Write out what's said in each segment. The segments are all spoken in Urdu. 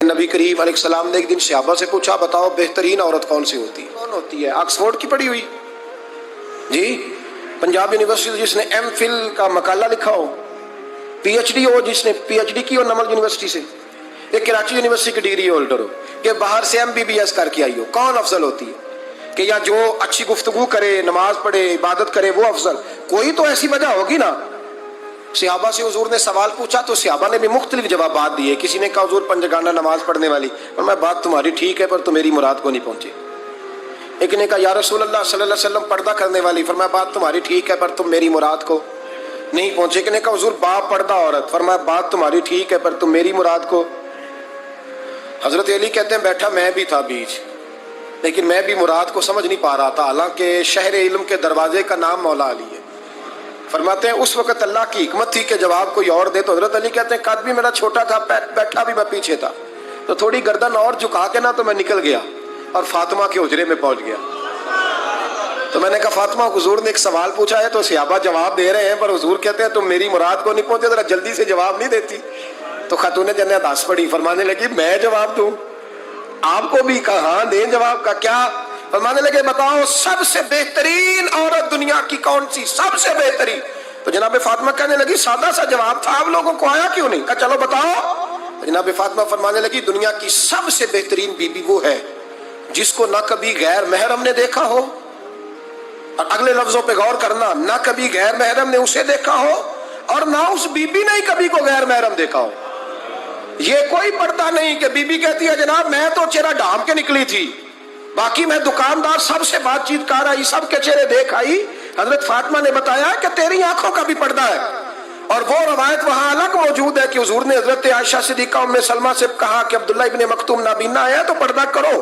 نبی کریم علیہ السلام نے ایک دن صحابہ سے پوچھا بتاؤ بہترین عورت کون سی ہوتی ہے؟ کون ہوتی ہے؟ آکسفورڈ کی پڑھی ہوئی جی، پنجاب یونیورسٹی جس نے ایم فل کا مقالہ لکھا ہو، پی ایچ ڈی ہو جس نے پی ایچ ڈی کی ہو نمل یونیورسٹی سے، ایک کراچی یونیورسٹی کی ڈگری ہولڈر ہو، کہ باہر سے ایم بی بی ایس کر کے آئی ہو، کون افضل ہوتی ہے؟ کہ یا جو اچھی گفتگو کرے، نماز پڑھے، عبادت کرے وہ افضل؟ کوئی تو ایسی وجہ ہوگی نا۔ صحابہ سے حضور نے سوال پوچھا تو صحابہ نے بھی مختلف جوابات دیے۔ کسی نے کہا حضور پنجگانہ نماز پڑھنے والی، اور میں بات تمہاری ٹھیک ہے پر تم میری مراد کو نہیں پہنچے۔ ایک نے کہا یا رسول اللہ صلی اللہ علیہ وسلم پردہ کرنے والی، فرمایا بات تمہاری ٹھیک ہے پر تم میری مراد کو نہیں پہنچے۔ ایک نے کہا حضور با پردہ عورت، فرمایا بات تمہاری ٹھیک ہے پر تم میری مراد کو۔ حضرت علی کہتے ہیں بیٹھا میں بھی تھا بیچ، لیکن میں بھی مراد کو سمجھ نہیں پا رہا تھا، حالانکہ شہر علم کے دروازے کا نام مولا علی ہے۔ فرماتے ہیں اس وقت اللہ کی حکمت تھی کہ جواب کوئی اور دے، تو حضرت علی کہتے ہیں قد بھی میرا چھوٹا تھا، بیٹھا بھی میں پیچھے تھا، تو تھوڑی گردن اور جھکا کے نا تو میں نکل گیا اور فاطمہ کے حجرے میں پہنچ گیا۔ تو میں نے کہا فاطمہ حضور نے ایک سوال پوچھا ہے تو صحابہ جواب دے رہے ہیں، پر حضور کہتے ہیں تم میری مراد کو نہیں پہنچے، ذرا جلدی سے جواب نہیں دیتی؟ تو خاتون جنت ہنس پڑی، فرمانے لگی میں جواب دوں؟ آپ کو بھی کہا ہاں دیں جواب کا کیا؟ فرمانے لگے بتاؤ سب سے بہترین عورت دنیا کی کون سی، سب سے بہترین؟ تو جناب فاطمہ کہنے لگی سادہ سا جواب تھا، آپ لوگوں کو آیا کیوں نہیں؟ کہا چلو بتاؤ۔ جناب فاطمہ فرمانے لگی دنیا کی سب سے بہترین بیوی وہ ہے جس کو نہ کبھی غیر محرم نے دیکھا ہو، اور اگلے لفظوں پہ غور کرنا، نہ کبھی غیر محرم نے اسے دیکھا ہو اور نہ اس بیوی نے کبھی کو غیر محرم دیکھا ہو۔ یہ کوئی پردہ نہیں کہ بی بی کہتی ہے جناب میں تو چہرہ ڈھانپ کے نکلی تھی، باقی میں دکاندار سب سے بات چیت کر آئی، سب کے چہرے دیکھ آئی۔ حضرت فاطمہ نے بتایا کہ تیری آنکھوں کا بھی پردہ ہے، اور وہ روایت وہاں الگ موجود ہے کہ حضور نے حضرت عائشہ صدیقہ ام سلمہ سے کہا کہ عبداللہ ابن مکتوم نابینا ہے تو پردہ کرو۔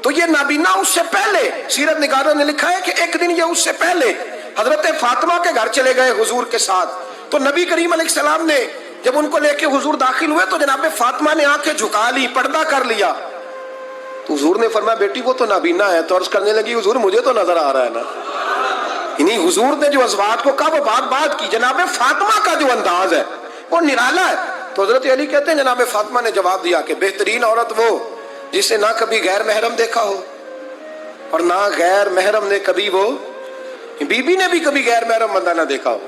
تو یہ نابینا اس سے پہلے، سیرت نگاروں نے لکھا ہے کہ ایک دن یہ اس سے پہلے حضرت فاطمہ کے گھر چلے گئے حضور کے ساتھ، تو نبی کریم علیہ السلام نے جب ان کو لے کے حضور داخل ہوئے تو جناب فاطمہ نے آنکھیں جھکا لی، پردہ کر لیا۔ تو حضور نے فرمایا بیٹی وہ تو نابینا ہے، تو عرض کرنے لگی حضور مجھے تو نظر آ رہا ہے نا۔ یعنی حضور نے جو ازواج کو کہا وہ بات کی، جناب فاطمہ کا جو انداز ہے وہ نرالا ہے۔ تو حضرت علی کہتے ہیں جناب فاطمہ نے جواب دیا کہ بہترین عورت وہ جسے نہ کبھی غیر محرم دیکھا ہو اور نہ غیر محرم نے کبھی، وہ بی بی نے بھی کبھی غیر محرم بندہ نہ دیکھا ہو۔